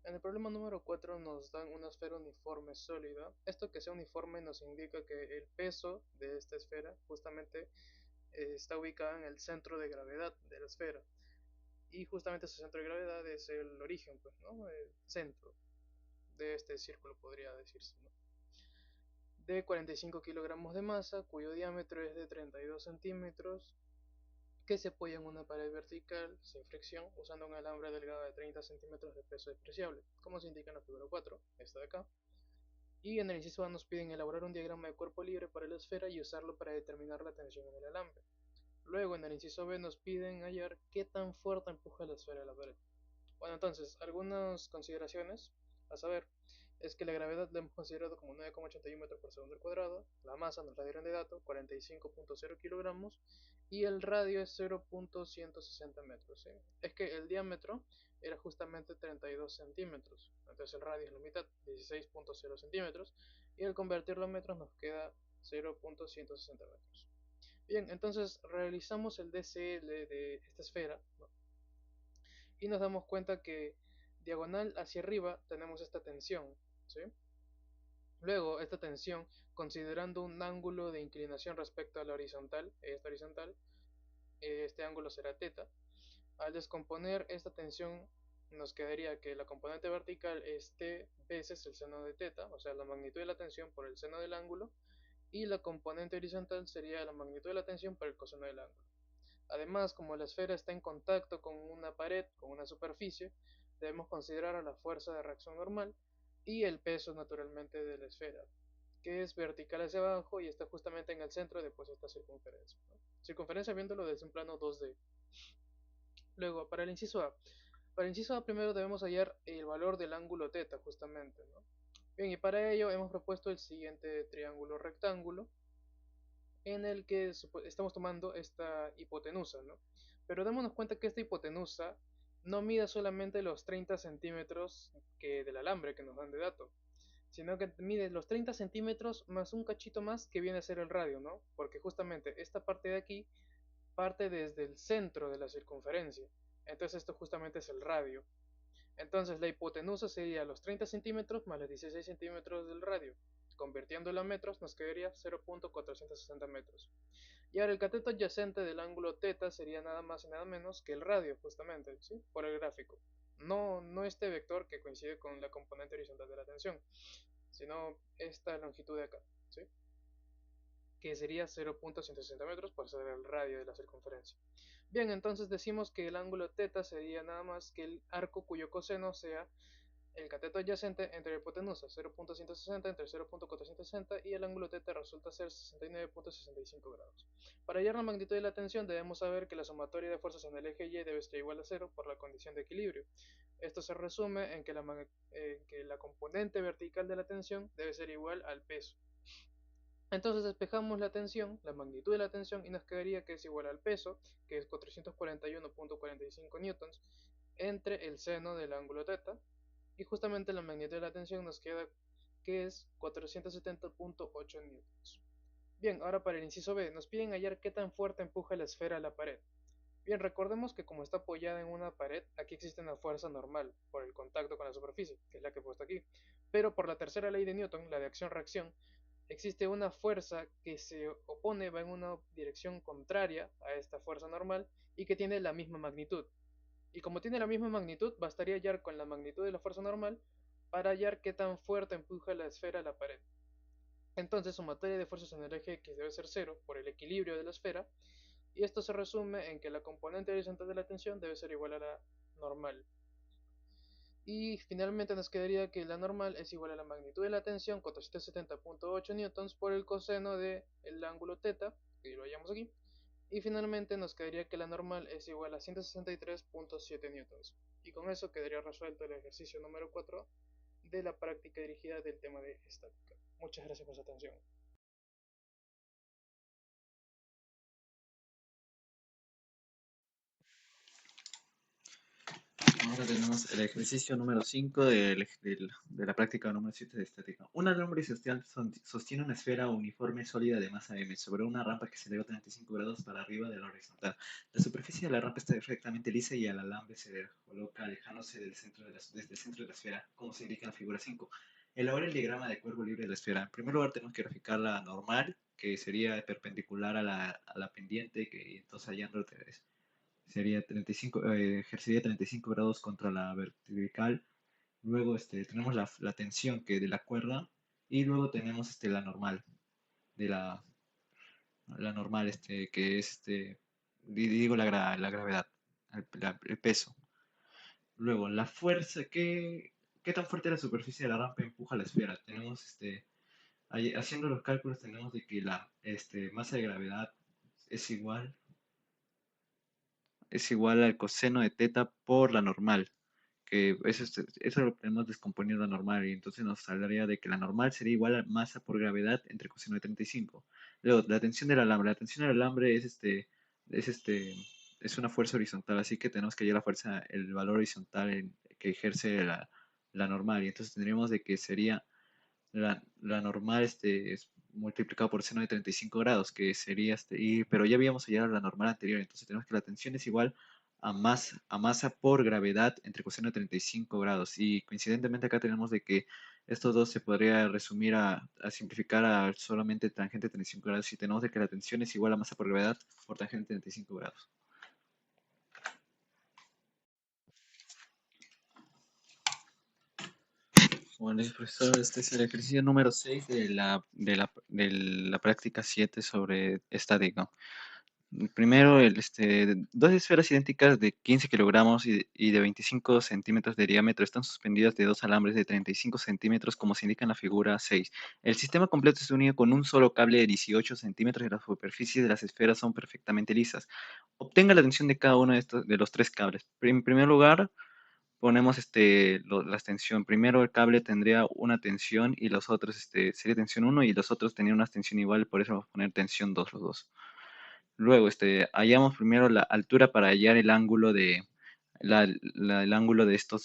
En el problema número 4 nos dan una esfera uniforme sólida. Esto que sea uniforme nos indica que el peso de esta esfera justamente está ubicado en el centro de gravedad de la esfera. Y justamente ese centro de gravedad es el origen, pues, ¿no? El centro de este círculo podría decirse, ¿no? De 45 kilogramos de masa, cuyo diámetro es de 32 centímetros, que se apoya en una pared vertical sin fricción usando un alambre delgado de 30 centímetros de peso despreciable, como se indica en la figura 4, esta de acá. Y en el inciso A nos piden elaborar un diagrama de cuerpo libre para la esfera y usarlo para determinar la tensión en el alambre. Luego en el inciso B nos piden hallar qué tan fuerte empuja la esfera a la pared. Bueno, entonces, algunas consideraciones a saber es que la gravedad la hemos considerado como 9,81 metros por segundo al cuadrado, la masa nos la dieron de dato, 45,0 kilogramos, y el radio es 0,160 metros. ¿Sí? Es que el diámetro era justamente 32 centímetros, entonces el radio es la mitad, 16,0 centímetros, y al convertirlo a metros nos queda 0,160 metros. Bien, entonces realizamos el DCL de esta esfera, ¿no? Y nos damos cuenta que diagonal hacia arriba tenemos esta tensión, ¿sí? Luego, esta tensión, considerando un ángulo de inclinación respecto a la horizontal, esta horizontal, este ángulo será θ. Al descomponer esta tensión, nos quedaría que la componente vertical es t veces el seno de θ, o sea, la magnitud de la tensión por el seno del ángulo, y la componente horizontal sería la magnitud de la tensión por el coseno del ángulo. Además, como la esfera está en contacto con una pared, con una superficie, debemos considerar a la fuerza de reacción normal y el peso naturalmente de la esfera, que es vertical hacia abajo y está justamente en el centro de pues, esta circunferencia, ¿no? Circunferencia viéndolo desde un plano 2D. Luego, para el inciso A. Para el inciso A primero debemos hallar el valor del ángulo θ justamente, ¿no? Bien, y para ello hemos propuesto el siguiente triángulo rectángulo en el que estamos tomando esta hipotenusa, ¿no? Pero démonos cuenta que esta hipotenusa no mide solamente los 30 centímetros del alambre que nos dan de dato, sino que mide los 30 centímetros más un cachito más que viene a ser el radio, ¿no? Porque justamente esta parte de aquí parte desde el centro de la circunferencia. Entonces esto justamente es el radio. Entonces la hipotenusa sería los 30 centímetros más los 16 centímetros del radio. Convirtiéndolo a metros nos quedaría 0,460 metros. Y ahora el cateto adyacente del ángulo θ sería nada más y nada menos que el radio, justamente, ¿sí? Por el gráfico. No este vector que coincide con la componente horizontal de la tensión, sino esta longitud de acá, ¿sí? Que sería 0,160 metros por ser el radio de la circunferencia. Bien, entonces decimos que el ángulo θ sería nada más que el arco cuyo coseno sea el cateto adyacente entre la hipotenusa, 0,160 entre 0,460 y el ángulo θ resulta ser 69,65 grados. Para hallar la magnitud de la tensión debemos saber que la sumatoria de fuerzas en el eje Y debe ser igual a cero por la condición de equilibrio. Esto se resume en que la componente vertical de la tensión debe ser igual al peso. Entonces despejamos la tensión, la magnitud de la tensión, y nos quedaría que es igual al peso, que es 441,45 newtons, entre el seno del ángulo θ, y justamente la magnitud de la tensión nos queda que es 470,8 newtons. Bien, ahora para el inciso B, nos piden hallar qué tan fuerte empuja la esfera a la pared. Bien, recordemos que como está apoyada en una pared, aquí existe una fuerza normal por el contacto con la superficie, que es la que he puesto aquí. Pero por la tercera ley de Newton, la de acción-reacción, existe una fuerza que se opone, va en una dirección contraria a esta fuerza normal y que tiene la misma magnitud. Y como tiene la misma magnitud, bastaría hallar con la magnitud de la fuerza normal para hallar qué tan fuerte empuja la esfera a la pared. Entonces, sumatoria de fuerzas en el eje X debe ser cero por el equilibrio de la esfera, y esto se resume en que la componente horizontal de la tensión debe ser igual a la normal. Y finalmente nos quedaría que la normal es igual a la magnitud de la tensión, 470,8 newtons, por el coseno del ángulo θ, que lo hallamos aquí. Y finalmente nos quedaría que la normal es igual a 163,7 newtons. Y con eso quedaría resuelto el ejercicio número 4 de la práctica dirigida del tema de estática. Muchas gracias por su atención. Ahora tenemos el ejercicio número 5 de la práctica número 7 de estática. Un alambre social sostiene una esfera uniforme sólida de masa m sobre una rampa que se eleva 35 grados para arriba de la horizontal. La superficie de la rampa está perfectamente lisa y el alambre se coloca alejándose desde el centro de la esfera, como se indica en la figura 5. Elabora el diagrama de cuerpo libre de la esfera. En primer lugar tenemos que graficar la normal, que sería perpendicular a la pendiente, que entonces hallando sería 35, ejercería 35 grados contra la vertical. Luego tenemos la tensión que de la cuerda y luego tenemos la normal, de la normal que es digo la gravedad, el peso. Luego la fuerza, ¿qué tan fuerte la superficie de la rampa empuja la esfera? Tenemos haciendo los cálculos tenemos de que la masa de gravedad es igual al coseno de teta por la normal, que eso lo tenemos descomponiendo la normal, y entonces nos saldría de que la normal sería igual a masa por gravedad entre coseno de 35. Luego, la tensión del alambre. La tensión del alambre es es una fuerza horizontal, así que tenemos que hallar la fuerza, el valor horizontal que ejerce la normal, y entonces tendríamos de que sería la normal es multiplicado por seno de 35 grados, que sería, pero ya habíamos hallado la normal anterior, entonces tenemos que la tensión es igual a masa por gravedad entre coseno de 35 grados. Y coincidentemente acá tenemos de que estos dos se podría resumir a simplificar a solamente tangente de 35 grados, y tenemos de que la tensión es igual a masa por gravedad por tangente de 35 grados. Bueno, profesor, este es el ejercicio número 6 de la práctica 7 sobre estática. Primero, dos esferas idénticas de 15 kilogramos y de 25 centímetros de diámetro están suspendidas de dos alambres de 35 centímetros, como se indica en la figura 6. El sistema completo es unido con un solo cable de 18 centímetros y las superficies de las esferas son perfectamente lisas. Obtenga la tensión de cada uno de los tres cables. En primer lugar, ponemos la tensión. Primero el cable tendría una tensión y los otros sería tensión 1 y los otros tenían una tensión igual, por eso vamos a poner tensión 2 los dos. Luego hallamos primero la altura para hallar el ángulo el ángulo de estos,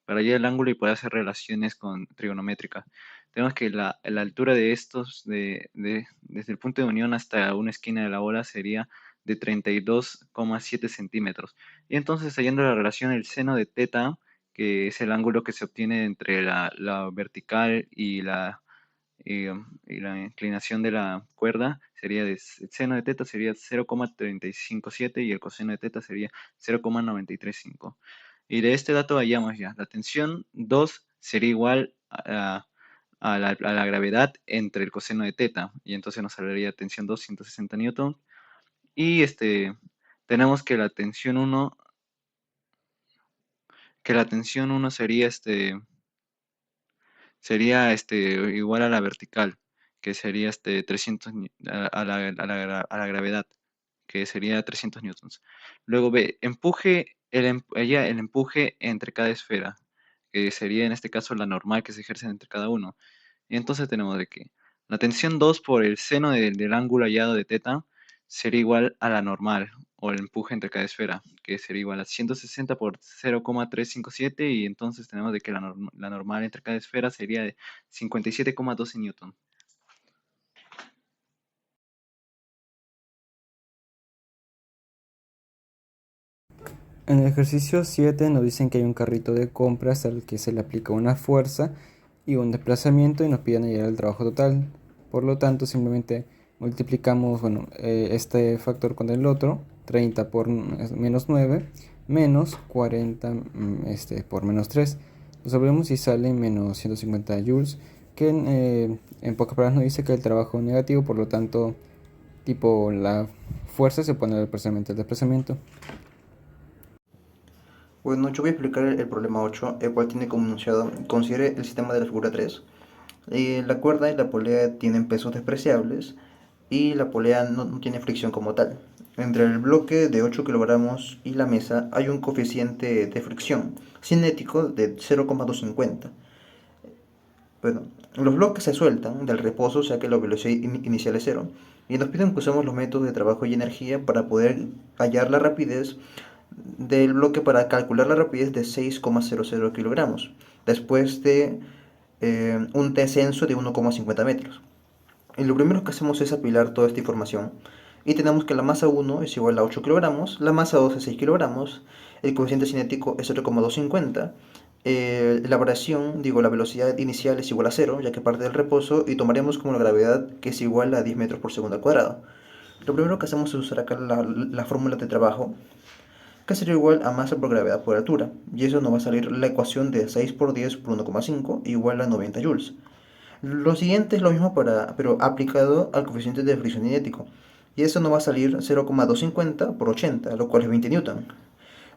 para hallar el ángulo y poder hacer relaciones con trigonométricas. Tenemos que la altura de estos, desde el punto de unión hasta una esquina de la bola, sería de 32,7 centímetros. Y entonces, hallando la relación, el seno de teta, que es el ángulo que se obtiene entre la vertical y la inclinación de la cuerda, sería el seno de teta sería 0,357 y el coseno de teta sería 0,935. Y de este dato hallamos ya, la tensión 2 sería igual a la gravedad entre el coseno de teta, y entonces nos saldría tensión 2, 160 newton. Y tenemos que la tensión 1, sería igual a la vertical, que sería 300 a la gravedad, que sería 300 newtons. Luego B, el empuje entre cada esfera, que sería en este caso la normal que se ejerce entre cada uno. Y entonces tenemos de que la tensión 2 por el seno del ángulo hallado de teta sería igual a la normal, o el empuje entre cada esfera, que sería igual a 160 por 0,357, y entonces tenemos de que la normal entre cada esfera sería de 57,12 newton. En el ejercicio 7 nos dicen que hay un carrito de compras al que se le aplica una fuerza y un desplazamiento y nos piden hallar el trabajo total. Por lo tanto, simplemente multiplicamos este factor con el otro, 30 por menos 9, menos 40 por menos 3. Resolvemos y sale menos 150 joules, que en pocas palabras nos dice que el trabajo es negativo, por lo tanto, tipo la fuerza se pone al desplazamiento. Bueno, yo voy a explicar el problema 8, el cual tiene como enunciado: considere el sistema de la figura 3. La cuerda y la polea tienen pesos despreciables y la polea no tiene fricción como tal. Entre el bloque de 8 kilogramos y la mesa hay un coeficiente de fricción cinético de 0,250. Bueno, los bloques se sueltan del reposo, ya que la velocidad inicial es 0, y nos piden que usemos los métodos de trabajo y energía para poder hallar la rapidez del bloque para calcular la rapidez de 6,00 kilogramos, después de un descenso de 1,50 metros. Y lo primero que hacemos es apilar toda esta información y tenemos que la masa 1 es igual a 8 kilogramos, la masa 2 es 6 kilogramos, el coeficiente cinético es 0,250, la variación, la velocidad inicial es igual a 0, ya que parte del reposo, y tomaremos como la gravedad, que es igual a 10 metros por segundo al cuadrado. Lo primero que hacemos es usar acá la fórmula de trabajo, que sería igual a masa por gravedad por altura, y eso nos va a salir la ecuación de 6 por 10 por 1,5 igual a 90 joules. Lo siguiente es lo mismo pero aplicado al coeficiente de fricción cinético, y eso nos va a salir 0,250 por 80, lo cual es 20 newton.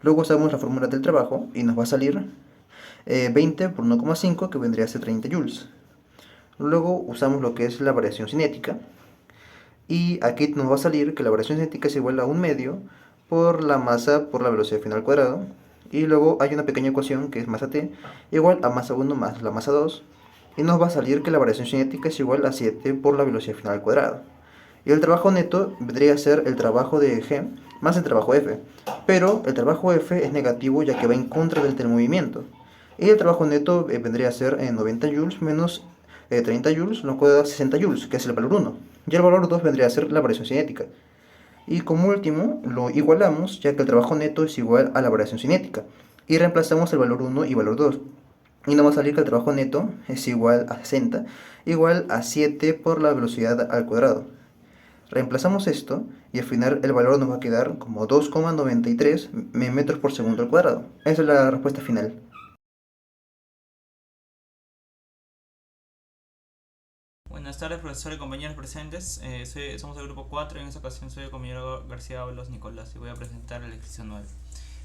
Luego usamos la fórmula del trabajo y nos va a salir 20 por 1,5, que vendría a ser 30 joules. Luego usamos lo que es la variación cinética, y aquí nos va a salir que la variación cinética es igual a 1 medio por la masa por la velocidad final al cuadrado, y luego hay una pequeña ecuación que es masa t igual a masa 1 más la masa 2, y nos va a salir que la variación cinética es igual a 7 por la velocidad final al cuadrado. Y el trabajo neto vendría a ser el trabajo de G más el trabajo F, pero el trabajo F es negativo ya que va en contra del movimiento. Y el trabajo neto vendría a ser 90 joules menos 30 joules, lo cual da 60 joules, que es el valor 1. Y el valor 2 vendría a ser la variación cinética. Y como último, lo igualamos, ya que el trabajo neto es igual a la variación cinética. Y reemplazamos el valor 1 y valor 2. Y nos va a salir que el trabajo neto es igual a 60, igual a 7 por la velocidad al cuadrado. Reemplazamos esto y al final el valor nos va a quedar como 2,93 metros por segundo al cuadrado. Esa es la respuesta final. Buenas tardes, profesor y compañeros presentes. Somos el grupo 4 y en esta ocasión soy el compañero García Ábalos Nicolás y voy a presentar el ejercicio 9.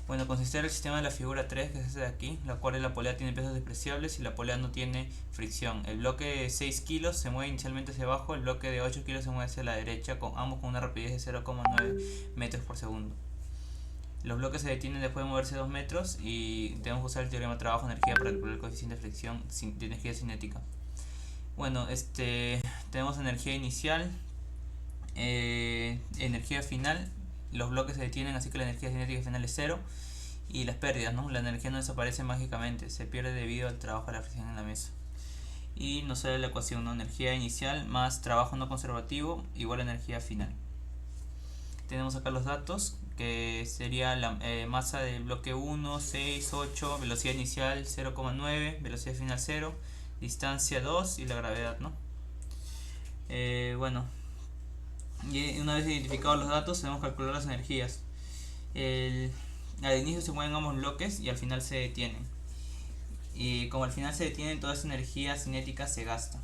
Bueno, consiste en el sistema de la figura 3, que es este de aquí, la cual la polea tiene pesos despreciables y la polea no tiene fricción. El bloque de 6 kilos se mueve inicialmente hacia abajo, el bloque de 8 kilos se mueve hacia la derecha, ambos con una rapidez de 0,9 metros por segundo. Los bloques se detienen después de moverse 2 metros y tenemos que usar el teorema trabajo-energía para calcular el coeficiente de fricción de energía cinética. Bueno, tenemos energía inicial, energía final, los bloques se detienen, así que la energía cinética final es 0. Y las pérdidas, ¿no? La energía no desaparece mágicamente, se pierde debido al trabajo de la fricción en la mesa. Y nos sale la ecuación, ¿no? Energía inicial más trabajo no conservativo igual a energía final. Tenemos acá los datos, que sería la masa del bloque 1, 6, 8, velocidad inicial 0,9, velocidad final 0, distancia 2 y la gravedad, ¿no? Bueno, y una vez identificados los datos, debemos calcular las energías. Al inicio se mueven ambos bloques y al final se detienen. Y como al final se detienen, toda esa energía cinética se gasta.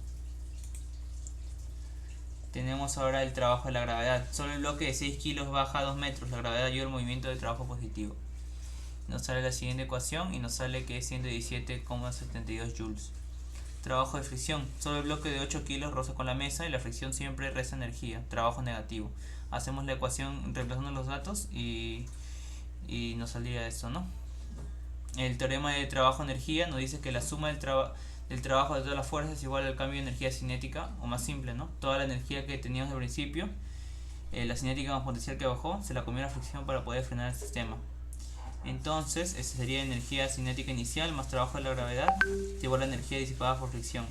Tenemos ahora el trabajo de la gravedad. Solo el bloque de 6 kilos baja a 2 metros. La gravedad ayuda al movimiento de trabajo positivo. Nos sale la siguiente ecuación y nos sale que es 117,72 joules. Trabajo de fricción. Solo el bloque de 8 kilos roza con la mesa y la fricción siempre resta energía. Trabajo negativo. Hacemos la ecuación reemplazando los datos y nos saldría esto, ¿no? El teorema de trabajo-energía nos dice que la suma del trabajo de todas las fuerzas es igual al cambio de energía cinética, o más simple, ¿no? Toda la energía que teníamos al principio, la cinética más potencial que bajó, se la comió la fricción para poder frenar el sistema. Entonces, esta sería energía cinética inicial más trabajo de la gravedad, es igual a energía disipada por fricción.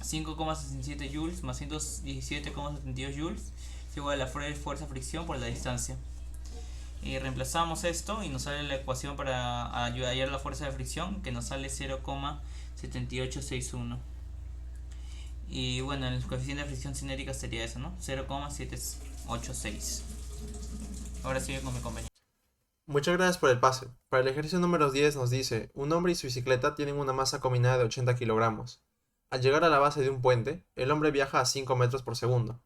5,67 joules más 117,72 joules es igual a la fuerza fricción por la distancia. Y reemplazamos esto y nos sale la ecuación para hallar la fuerza de fricción, que nos sale 0,7861. Y bueno, el coeficiente de fricción cinética sería eso, ¿no? 0,786. Ahora sigue con mi compañero. Muchas gracias por el pase. Para el ejercicio número 10 nos dice: un hombre y su bicicleta tienen una masa combinada de 80 kilogramos. Al llegar a la base de un puente, el hombre viaja a 5 metros por segundo,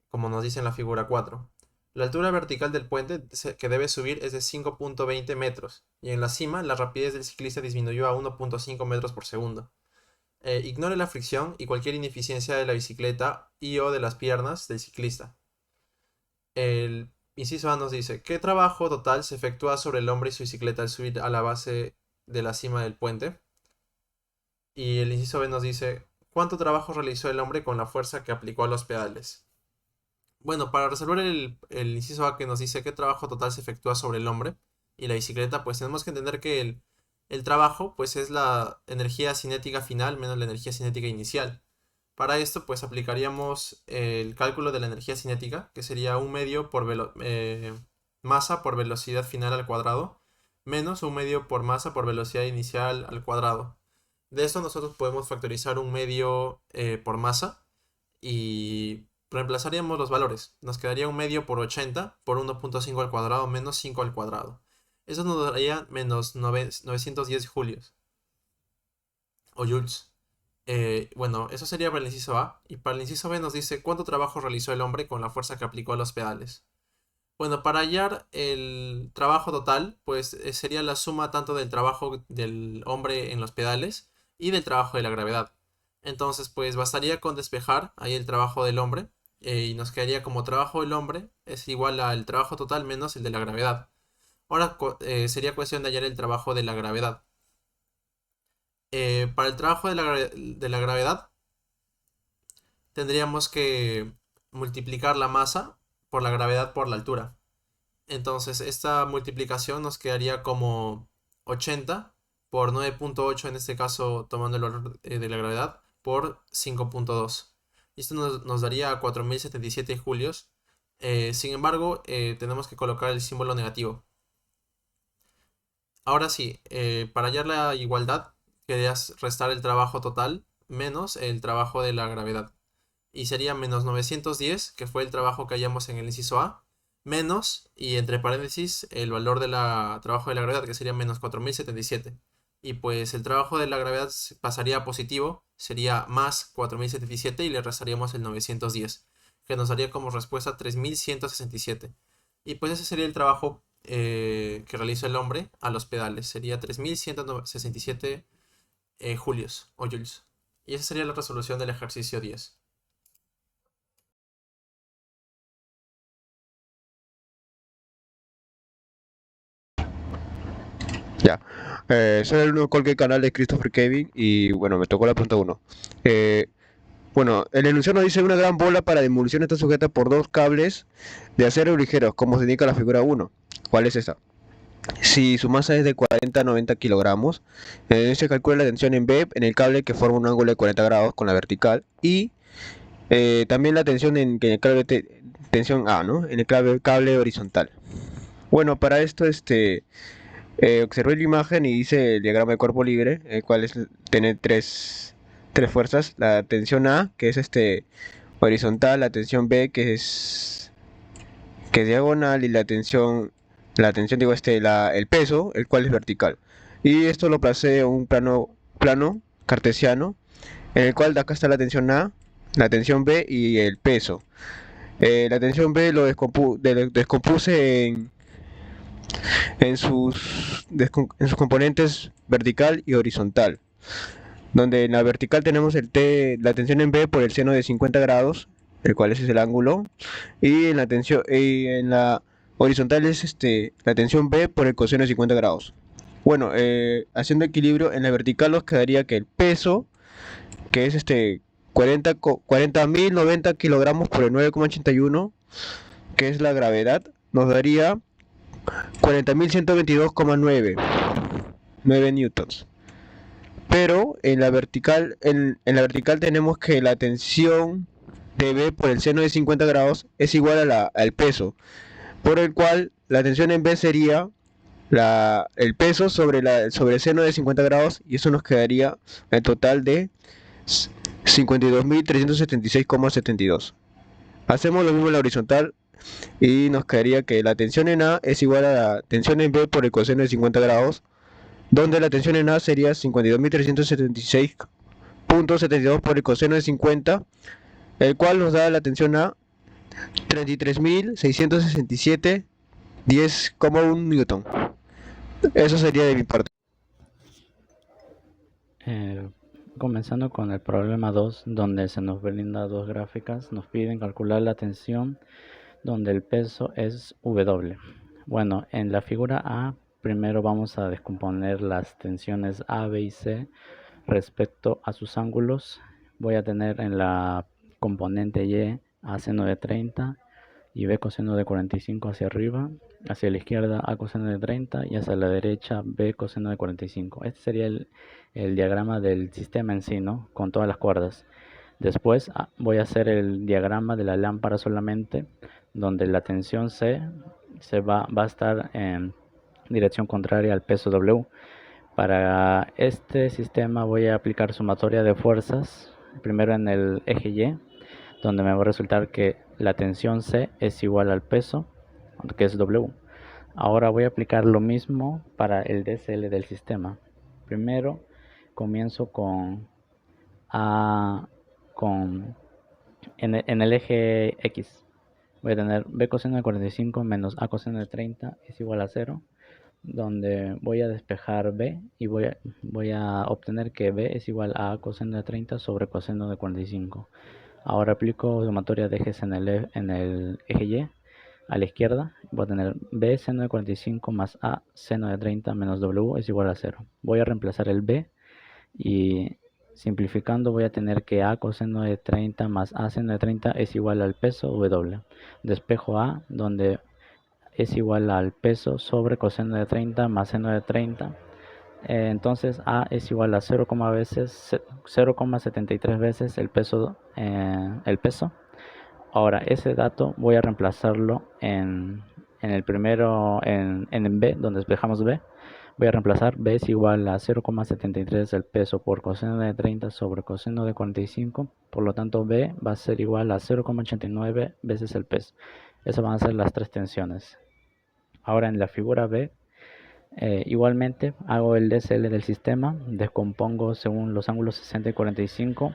como nos dice en la figura 4. La altura vertical del puente que debe subir es de 5,20 metros, y en la cima la rapidez del ciclista disminuyó a 1,5 metros por segundo. Ignore la fricción y cualquier ineficiencia de la bicicleta y o de las piernas del ciclista. El inciso A nos dice: ¿qué trabajo total se efectúa sobre el hombre y su bicicleta al subir a la base de la cima del puente? Y el inciso B nos dice: ¿cuánto trabajo realizó el hombre con la fuerza que aplicó a los pedales? Bueno, para resolver el inciso A, que nos dice qué trabajo total se efectúa sobre el hombre, y la bicicleta, pues tenemos que entender que el trabajo pues es la energía cinética final menos la energía cinética inicial. Para esto pues aplicaríamos el cálculo de la energía cinética, que sería un medio por masa por velocidad final al cuadrado, menos un medio por masa por velocidad inicial al cuadrado. De esto nosotros podemos factorizar un medio por masa y reemplazaríamos los valores. Nos quedaría un medio por 80 por 1.5 al cuadrado menos 5 al cuadrado. Eso nos daría menos 910 julios o joules. Bueno, eso sería para el inciso A. Y para el inciso B nos dice cuánto trabajo realizó el hombre con la fuerza que aplicó a los pedales. Bueno, para hallar el trabajo total, pues sería la suma tanto del trabajo del hombre en los pedales y del trabajo de la gravedad. Entonces, pues bastaría con despejar ahí el trabajo del hombre y nos quedaría como trabajo del hombre es igual al trabajo total menos el de la gravedad. Ahora sería cuestión de hallar el trabajo de la gravedad. Para el trabajo de la gravedad tendríamos que multiplicar la masa por la gravedad por la altura. Entonces esta multiplicación nos quedaría como 80 por 9.8, en este caso tomando el valor de la gravedad, por 5.2. Y esto nos daría 4077 julios. Sin embargo, tenemos que colocar el símbolo negativo. Ahora sí, para hallar la igualdad, querías restar el trabajo total menos el trabajo de la gravedad. Y sería menos 910, que fue el trabajo que hallamos en el inciso A, menos, y entre paréntesis, el valor del trabajo de la gravedad, que sería menos 4077. Y pues el trabajo de la gravedad pasaría a positivo, sería más 4077 y le restaríamos el 910, que nos daría como respuesta 3167. Y pues ese sería el trabajo que realizó el hombre a los pedales, sería 3167 julios o joules. Y esa sería la resolución del ejercicio 10. Ya. Soy el alumno de cualquier canal de Christopher Kevin y bueno, me tocó la pregunta 1. Bueno, el enunciado nos dice una gran bola para demolición está sujeta por dos cables de acero ligeros, como se indica en la figura 1. ¿Cuál es esa? Si su masa es de 40 a 90 kilogramos, se calcula la tensión en B en el cable que forma un ángulo de 40 grados con la vertical y también la tensión en el cable tensión A, ¿no? En el cable horizontal. Bueno, para esto observé la imagen y hice el diagrama de cuerpo libre, el cual tiene tres fuerzas. La tensión A, que es horizontal, la tensión B, que es diagonal, y la tensión digo, el peso, el cual es vertical. Y esto lo placé en un plano cartesiano, en el cual de acá está la tensión A, la tensión B y el peso. La tensión B lo descompuse en sus componentes vertical y horizontal, donde en la vertical tenemos la tensión en B por el seno de 50 grados, el cual es el ángulo, y en la horizontal es la tensión B por el coseno de 50 grados. Bueno, haciendo equilibrio, en la vertical nos quedaría que el peso, que es 40.090 kilogramos por el 9,81, que es la gravedad, nos daría 40.122,9 newtons. Pero en la vertical tenemos que la tensión de B por el seno de 50 grados es igual al peso, por el cual la tensión en B sería el peso sobre el seno de 50 grados, y eso nos quedaría el total de 52.376,72. Hacemos lo mismo en la horizontal y nos quedaría que la tensión en A es igual a la tensión en B por el coseno de 50 grados, donde la tensión en A sería 52.376,72 por el coseno de 50, el cual nos da la tensión A 33.667 10,1 newton. Eso sería de mi parte. Comenzando con el problema 2, donde se nos brinda dos gráficas, nos piden calcular la tensión donde el peso es W. Bueno, en la figura A, primero vamos a descomponer las tensiones A, B y C respecto a sus ángulos. Voy a tener en la componente Y A seno de 30 y B coseno de 45 hacia arriba, hacia la izquierda A coseno de 30 y hacia la derecha B coseno de 45. Este sería el diagrama del sistema en sí, ¿no? Con todas las cuerdas. Después voy a hacer el diagrama de la lámpara solamente, donde la tensión C va a estar en dirección contraria al peso W. Para este sistema voy a aplicar sumatoria de fuerzas, primero en el eje Y, donde me va a resultar que la tensión C es igual al peso, que es W. Ahora voy a aplicar lo mismo para el DCL del sistema. Primero comienzo en el eje X. Voy a tener B coseno de 45 menos A coseno de 30 es igual a 0, donde voy a despejar B y voy a obtener que B es igual a coseno de 30 sobre coseno de 45. Ahora aplico sumatoria de ejes en el eje Y. A la izquierda voy a tener B seno de 45 más A seno de 30 menos W es igual a 0. Voy a reemplazar el B y simplificando voy a tener que A coseno de 30 más A seno de 30 es igual al peso W. Despejo A, donde es igual al peso sobre coseno de 30 más seno de 30. Entonces A es igual a 0,73 veces el peso. Ahora ese dato voy a reemplazarlo en el primero, en B, donde despejamos B. Voy a reemplazar B es igual a 0,73 el peso por coseno de 30 sobre coseno de 45. Por lo tanto B va a ser igual a 0,89 veces el peso. Esas van a ser las tres tensiones. Ahora en la figura B, igualmente hago el DCL del sistema, descompongo según los ángulos 60 y 45,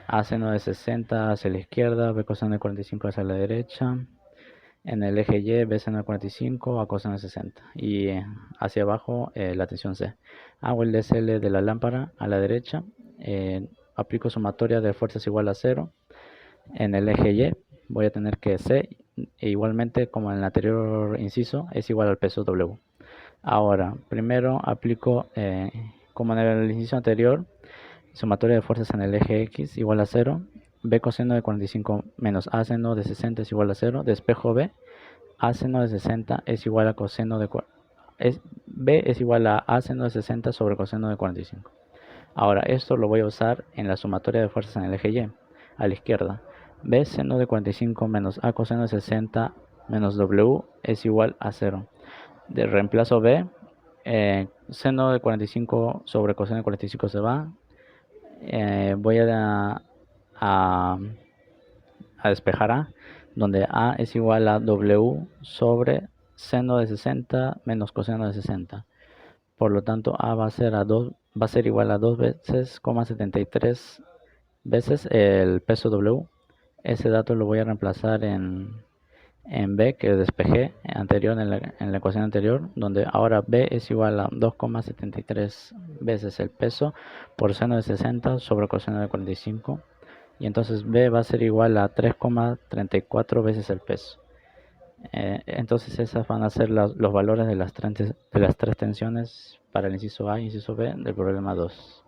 A seno de 60 hacia la izquierda, B coseno de 45 hacia la derecha, en el eje Y, B seno de 45, A coseno de 60, y hacia abajo la tensión C. Hago el DCL de la lámpara a la derecha, aplico sumatoria de fuerzas igual a 0, en el eje Y voy a tener que C, igualmente como en el anterior inciso, es igual al peso W. Ahora, primero aplico, como en el inciso anterior, sumatoria de fuerzas en el eje X igual a 0, B coseno de 45 menos A seno de 60 es igual a 0, despejo B, A seno de 60 es igual a coseno de B es igual a seno de 60 sobre coseno de 45. Ahora esto lo voy a usar en la sumatoria de fuerzas en el eje Y, a la izquierda. B seno de 45 menos A coseno de 60 menos W es igual a 0. De reemplazo B, seno de 45 sobre coseno de 45 se va. Voy a despejar A, donde A es igual a W sobre seno de 60 menos coseno de 60. Por lo tanto, A va a ser igual a 2 veces, 73 veces el peso W. Ese dato lo voy a reemplazar en B, que despejé anterior en la ecuación anterior, donde ahora B es igual a 2,73 veces el peso por seno de 60 sobre coseno de 45. Y entonces B va a ser igual a 3,34 veces el peso. Entonces esas van a ser los valores de las tres tensiones para el inciso A y inciso B del problema 2.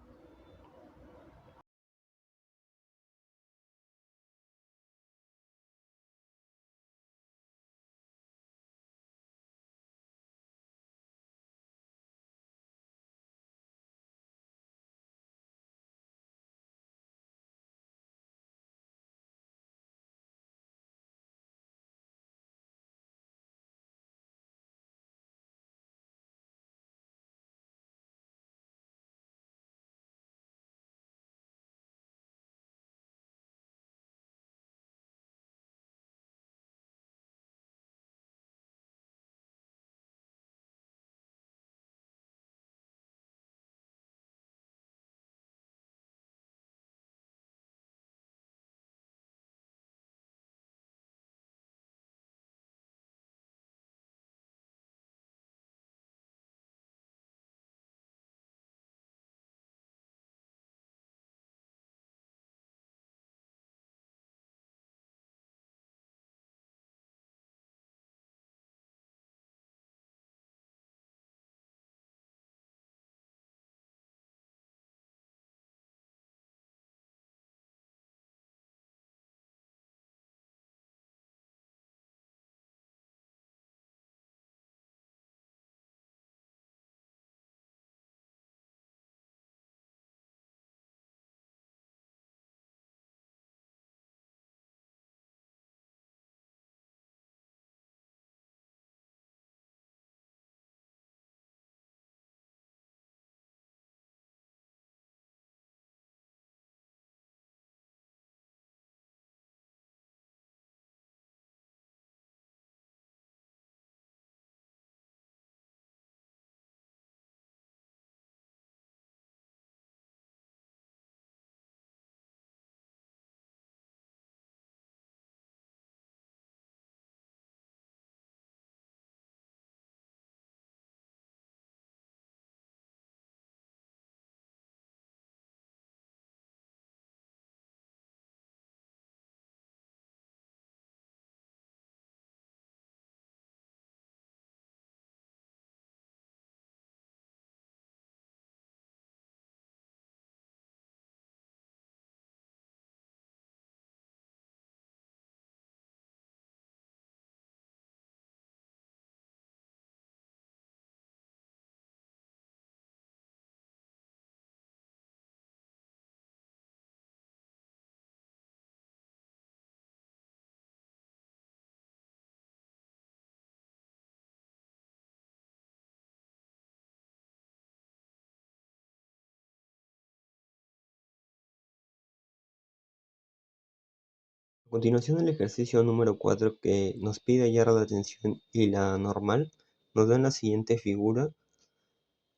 A continuación, el ejercicio número 4 que nos pide hallar la tensión y la normal, nos dan la siguiente figura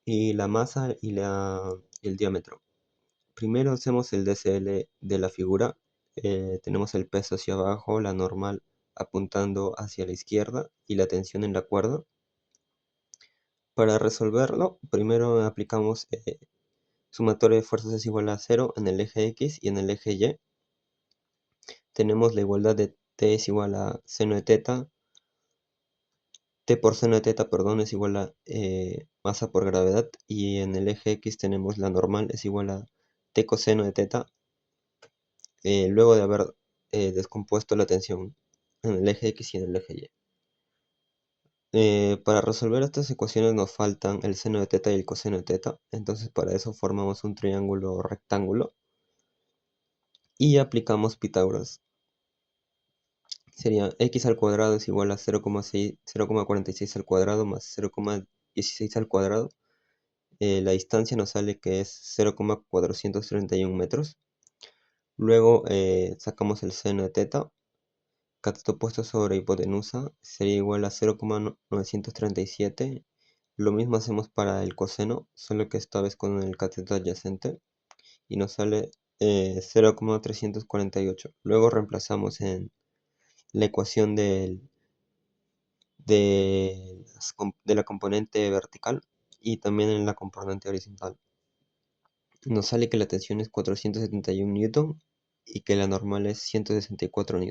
y la masa y el diámetro. Primero hacemos el DCL de la figura. Tenemos el peso hacia abajo, la normal apuntando hacia la izquierda y la tensión en la cuerda. Para resolverlo, primero aplicamos sumatoria de fuerzas es igual a 0 en el eje X y en el eje Y. Tenemos la igualdad de T es igual a seno de teta. T por seno de teta, perdón, es igual a masa por gravedad. Y en el eje X tenemos la normal es igual a T coseno de teta. Luego de haber descompuesto la tensión en el eje X y en el eje Y. Para resolver estas ecuaciones nos faltan el seno de teta y el coseno de teta. Entonces para eso formamos un triángulo rectángulo y aplicamos Pitágoras. Sería x al cuadrado es igual a 0,46 al cuadrado más 0,16 al cuadrado. La distancia nos sale que es 0,431 metros. Luego sacamos el seno de teta. Cateto opuesto sobre hipotenusa sería igual a 0,937. Lo mismo hacemos para el coseno, solo que esta vez con el cateto adyacente. Y nos sale 0,348. Luego reemplazamos en la ecuación de la componente vertical y también en la componente horizontal. Nos sale que la tensión es 471 newton y que la normal es 164 newton.